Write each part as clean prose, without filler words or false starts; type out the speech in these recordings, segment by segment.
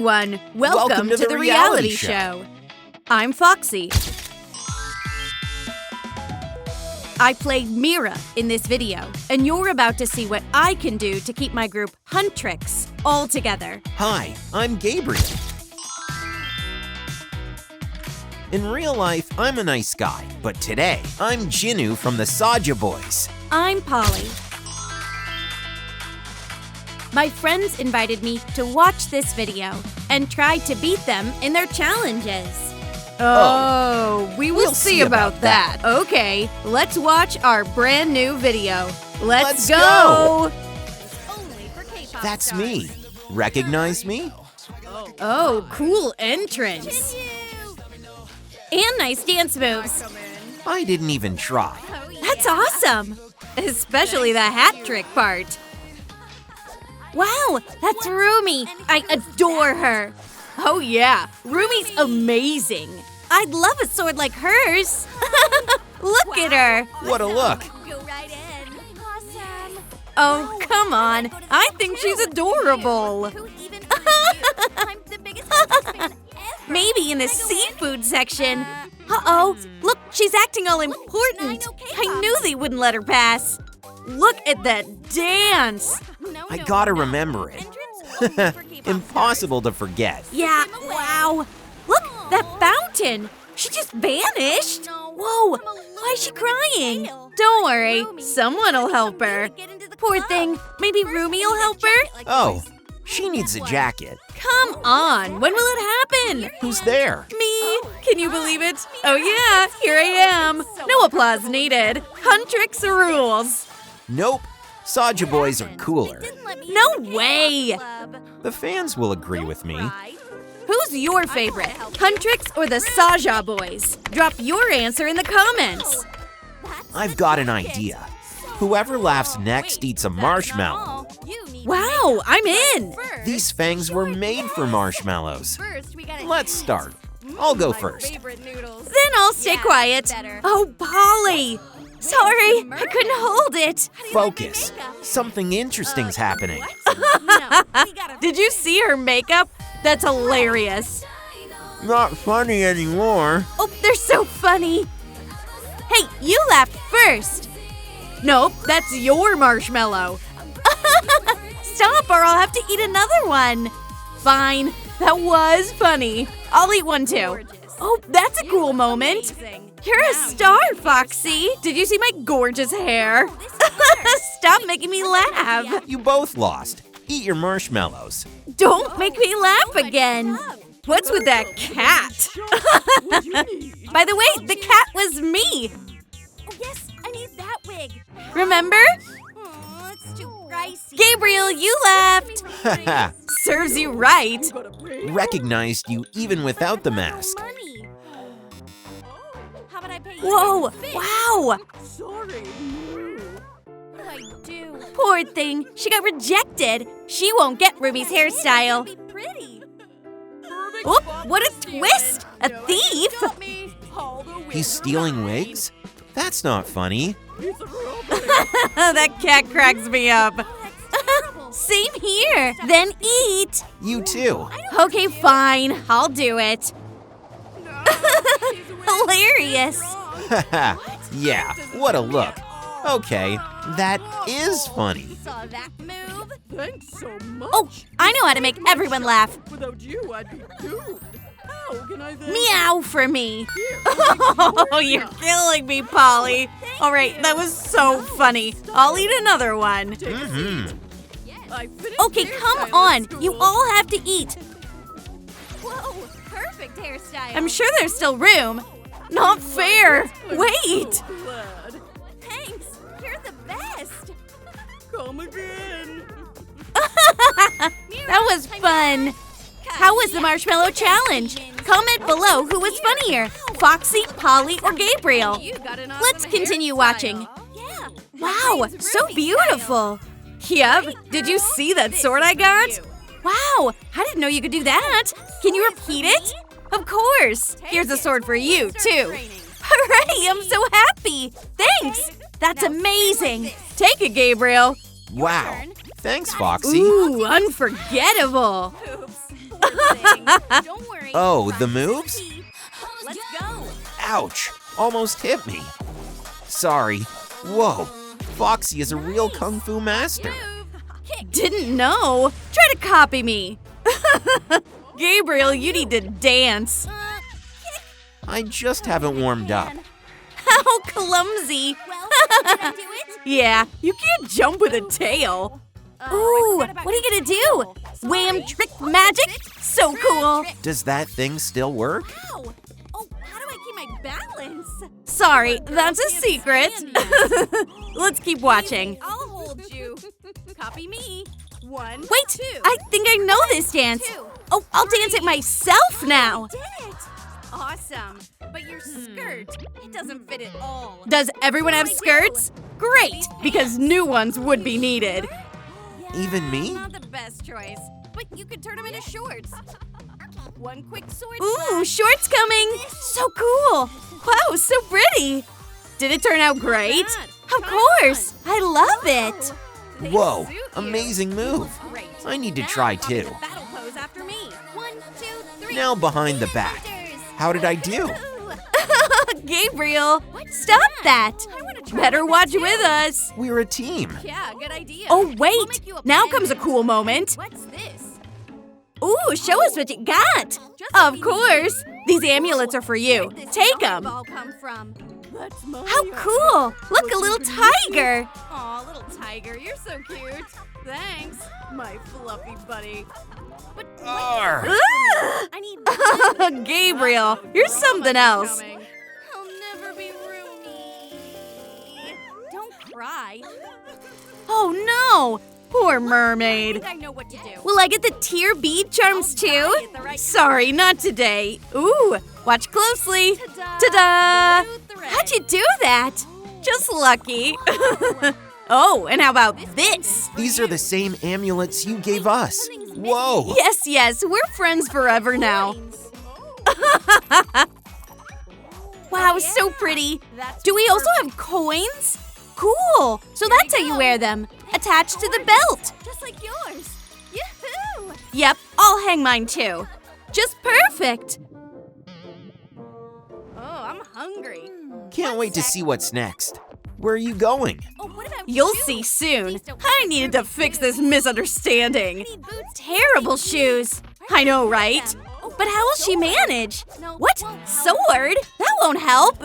everyone! Welcome to the reality show. I'm Foxy. I played Mira in this video, and you're about to see what I can do to keep my group Huntrix all together. Hi, I'm Gabriel. In real life, I'm a nice guy, but today, I'm Jinu from the Saja Boys. I'm Polly. My friends invited me to watch this video and try to beat them in their challenges. Oh, we will see about that. Okay, let's watch our brand new video. Let's go! That's me. Recognize me? Oh, cool entrance. And nice dance moves. I didn't even try. That's awesome. Especially the hat trick part. Wow, that's Rumi. I adore her. Oh yeah, Rumi's amazing. I'd love a sword like hers. Look at her. What a look. Go right in. Awesome. Oh, come on. I think she's adorable. Who even you? I'm the biggest fan ever. Maybe in the seafood section. Uh-oh, look, she's acting all important. I knew they wouldn't let her pass. Look at that dance. I gotta remember it. Impossible to forget. Yeah, wow. Look, that fountain. She just vanished. Whoa, why is she crying? Don't worry, someone will help her. Poor thing, maybe Rumi will help her? Oh, she needs a jacket. Come on, when will it happen? Who's there? Me? Can you believe it? Oh yeah, here I am. No applause needed. Huntrix rules. Nope. Saja Boys are cooler. No way. The fans will agree with me. Who's your favorite, Huntrix or the Saja Boys? Drop your answer in the comments. I've got an idea. Whoever laughs next eats a marshmallow. Wow, I'm in. These fangs were made for marshmallows. Let's start. I'll go first. Then I'll stay quiet. Oh, Polly. Sorry, I couldn't hold it. Focus. Something interesting's happening. Did you see her makeup? That's hilarious. Not funny anymore. Oh, they're so funny. Hey, you laughed first. Nope, that's your marshmallow. Stop or I'll have to eat another one. Fine, that was funny. I'll eat one too. Oh, that's a cool moment. You're a star, Foxy. Did you see my gorgeous hair? Stop making me laugh. You both lost. Eat your marshmallows. Don't make me laugh again. What's with that cat? By the way, the cat was me. Oh, yes, I need that wig. Remember? Oh, it's too pricey. Gabriel, you laughed. Serves you right. Recognized you even without the mask. Money. How about I pay you? Whoa, wow. Sorry. What do I do? Poor thing, she got rejected. She won't get Ruby's hairstyle. Be pretty. Oop, what a twist! A thief? He's stealing wigs? That's not funny. That cat cracks me up. Same here. Then eat. You too. Okay, fine. I'll do it. Hilarious. Yeah, what a look. Okay, that is funny. Saw that move? Thanks so much. Oh, I know how to make everyone laugh. Without you, I'd be doomed. How can I then? Meow for me. Oh, you're killing me, Polly. All right, that was so funny. I'll eat another one. I finished Okay, come on. You all have to eat. Whoa, perfect hairstyle. I'm sure there's still room. Not fair. Wait. glad. Thanks. You're the best. Come again. That was fun. How was the marshmallow challenge? Comment below who was funnier, Foxy, Polly, or Gabriel. You got an awesome Let's continue watching. Yeah. Wow, so beautiful. Yep, did you see that sword I got? Wow, I didn't know you could do that. Can you repeat it? Of course. Here's a sword for you, too. Hooray, I'm so happy. Thanks. That's amazing. Take it, Gabriel. Wow. Thanks, Foxy. Ooh, unforgettable. Oops. thing. Don't worry. Oh, the Practice moves? is key. Let's go. Ouch! Almost hit me. Sorry. Whoa, Foxy is a real kung fu master. Kick. Didn't know. Try to copy me. Gabriel, you need to dance. I just haven't warmed up. How clumsy. Well, did I do it? Yeah, you can't jump with a tail. Ooh, what are you gonna do? Wham trick magic? So cool. Does that thing still work? Ow. Oh, how do I keep my balance? Sorry, that's a secret. Let's keep watching. I'll hold you. Copy me. 1, Wait, 2. I think I know this dance. 2. Oh, I'll dance it myself now. Did it. Awesome. But your skirt, it doesn't fit at all. Does everyone have skirts? Great, because new ones would be needed. Even me? Not the best choice, but you could turn them into shorts. One quick sword. Ooh, shorts coming. So cool. Wow, so pretty. Did it turn out great? Of course. I love it. Whoa, amazing move. Great. I need to try Copy too. the battle pose after me. 1, 2, 3. Now behind the back. How did I do? Gabriel, stop that. Better watch with us. We're a team. Yeah, good idea. Oh, We'll wait. make you a Now pen. comes a cool moment. What's this? Ooh, show us what you got. Of course. These amulets are for you. Where'd this Take them. ball come from? That's mine. How cool. Look, a little tiger. Aw, little tiger, you're so cute. Thanks, my fluffy buddy. But Arr. I need Gabriel, you're something else. coming. I'll never be Rumi. Don't cry. Oh no, poor I mermaid. think I know what to do. Will I get the tear bead charms too? at the right Sorry, not today. Ooh, watch closely. Ta-da. Ta-da! Blue thread. How'd you do that? Just lucky. Oh, and how about this? These are the same amulets you gave us. Whoa! Yes, we're friends forever now. Wow, so pretty. That's Do we also have coins? Cool. So that's how you wear them. Attached to the belt. just like yours. Yoo-hoo! Yep, I'll hang mine too. Just perfect. Oh, I'm hungry. Can't wait to see what's next. Where are you going? Oh, what about You'll shoes? see soon. Please don't I wear needed to fix this shoes. misunderstanding. I need boots. Terrible shoes. I know, right? But how will she manage? What? Sword? That won't help.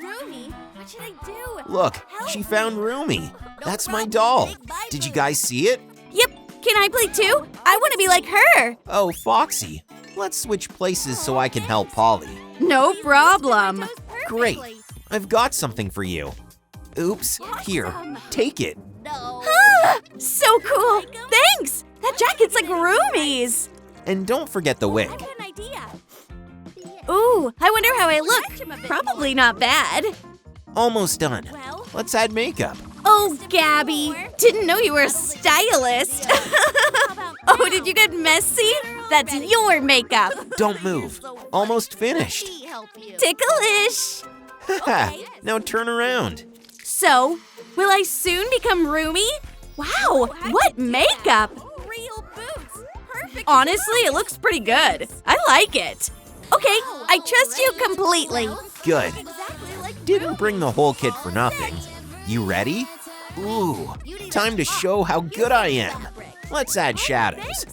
Rumi, what should I do? Look, she found Rumi. That's my doll. Did you guys see it? Yep. Can I play too? I want to be like her. Oh, Foxy. Let's switch places so I can help Polly. No problem. Great. I've got something for you. Oops. Here, take it. No. So cool. Thanks. That jacket's like Rumi's. And don't forget the wig. I got an idea. Ooh, I wonder how I look. Probably not bad. Almost done. Well, Let's add makeup. Oh, Gabby. Didn't know you were a stylist. Oh, did you get messy? That's your makeup. Don't move. Almost finished. help you. Ticklish. Haha. Now turn around. So, will I soon become Rumi? Wow, what makeup. Real boots. Perfect. Honestly, it looks pretty good. I like it. Okay, I trust you completely. Good. Exactly like Didn't bring the whole kit for nothing. You ready? Ooh, time to show how good I am. Let's add shadows.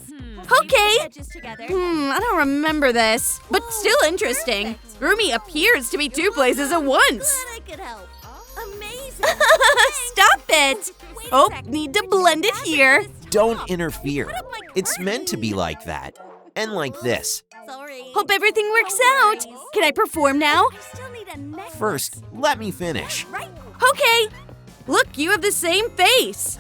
Okay. edges together. I don't remember this, but still interesting. Rumi appears to be two places at once. Glad I could help. Amazing. Stop it. Oh, need to blend it here. Don't interfere. It's meant to be like that. And like this. Sorry. Hope everything works out. Can I perform now? I still need a necklace. First, let me finish. Right. Okay. Look, you have the same face.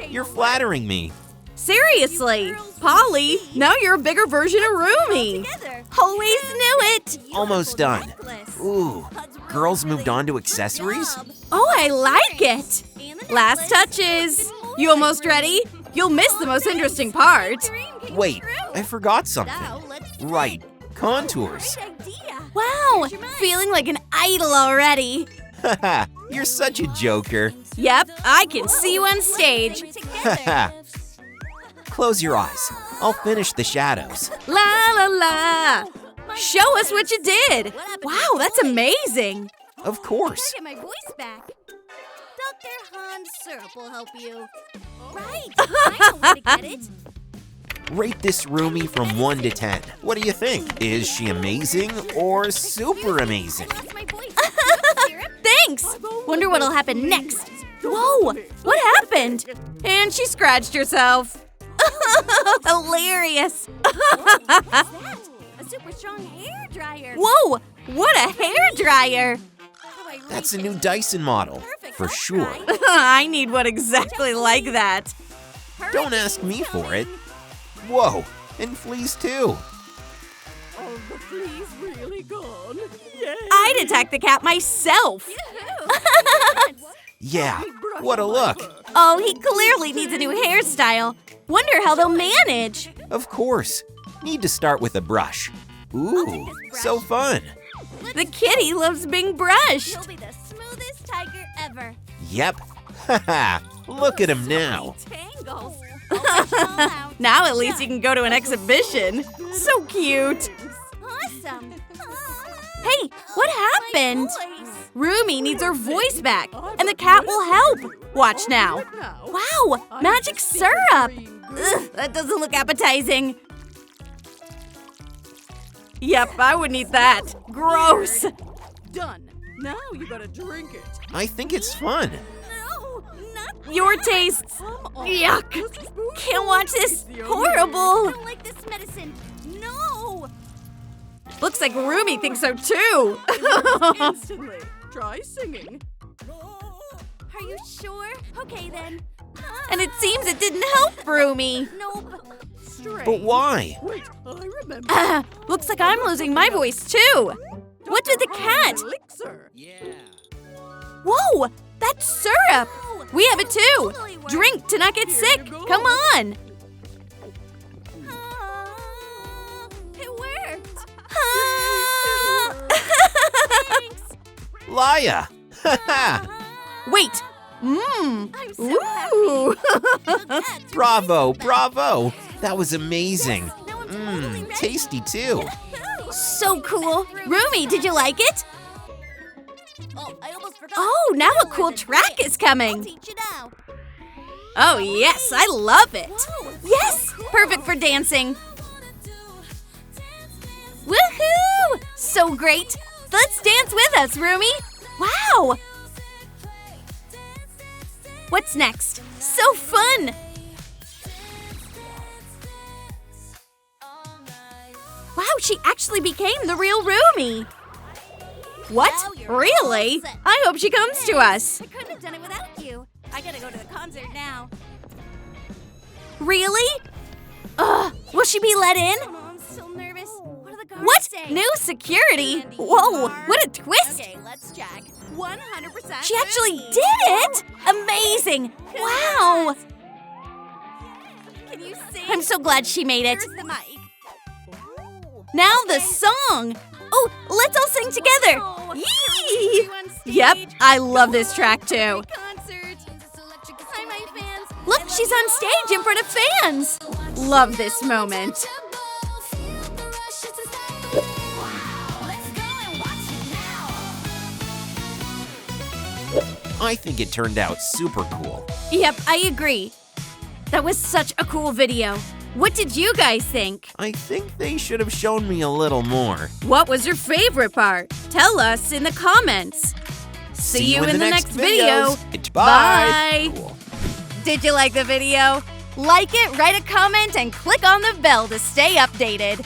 You're flattering me. Seriously, Polly, now you're a bigger version of Rumi. Together. Always knew it. Almost done. Necklace. Ooh, girls moved on to accessories? Oh, I like it. And the Last necklace. touches. You almost ready? You'll miss the most interesting part. Dream came Wait, true. I forgot something. Now let's Right, contours. Great idea. Wow, feeling like an idol already. Haha, you're such a joker. Yep, I can see you on stage. Together. Close your eyes. I'll finish the shadows. La la la! Show us what you did! Wow, that's amazing! Of course. Get my voice back. Dr. Hans Syrup will help you. Right. I know where to get it. Rate this Rumi from 1 to 10. What do you think? Is she amazing or super amazing? I lost my voice. Syrup? Thanks! Wonder what'll happen next. Whoa! What happened? And she scratched herself. Hilarious! What's that? A super strong hair dryer. Whoa! What a hair dryer! How do I That's a rate new it? Dyson model, Perfect, for that's sure. right. I need one exactly like that. Don't ask me for it. Whoa, and fleas too. Are the fleas really gone? Yay! I'd attack the cat myself. Yeah, what a look. Oh, he clearly needs a new hairstyle. Wonder how they'll manage. Of course. Need to start with a brush. Ooh, so fun. The kitty loves being brushed. He'll be the smoothest tiger ever. Yep. Haha, look at him now. Tangles. All out. Now at least you can go to an exhibition. So cute. Awesome. Hey, what happened? My voice. Rumi needs her voice back, and the cat will help. Watch now. Wow, magic syrup. Ugh, that doesn't look appetizing. Yep, I wouldn't eat that. Gross. Done. Now you gotta drink it. I think it's fun. No, not Your tastes. Come on. Yuck. This is food. Can't watch this. It's the only I Horrible. don't like this medicine. No. Looks like Rumi thinks so too. Instantly. Try singing. Are you sure? Okay then. And it seems it didn't help Rumi. Nope. Strange. But why? Wait, I remember. Looks like I'm losing my voice too. What did the cat? Elixir. Whoa, that's syrup. We have it too. Drink to not get sick. Come on. It worked. Ah. Laya. Haha. Wait. Mmm. I'm so Ooh. happy. Bravo, bravo. That was amazing. Now I'm totally ready. Tasty too. So cool. Rumi, did you like it? Oh, I almost forgot. Oh, now a cool track is I'll coming. teach you now. Oh, yes, I love it. Whoa, Yes, so cool. perfect for dancing. Woohoo! So great. Let's dance with us, Rumi. Wow. What's next? So fun. Wow, she actually became the real Rumi. What? Now you're Really? all set. I hope she comes to us. I couldn't have done it without you. I gotta go to the concert now. Really? Will she be let in? Oh, I'm still nervous. What are the guards What? saying? New security? Whoa, what a twist! Okay, let's check. 100%. She actually ready. did it! Amazing! Wow! Can you sing? I'm so glad she made it. Here's the mic. Now the song! Oh, let's all sing together! Oh, Yee! you on stage. Yep, I love this track too. Concert. Hi, my fans. Look, she's on stage in front of fans! Love this moment. I think it turned out super cool. Yep, I agree. That was such a cool video. What did you guys think? I think they should have shown me a little more. What was your favorite part? Tell us in the comments. See you in the next video. videos. Bye. Cool. Did you like the video? Like it, write a comment, and click on the bell to stay updated.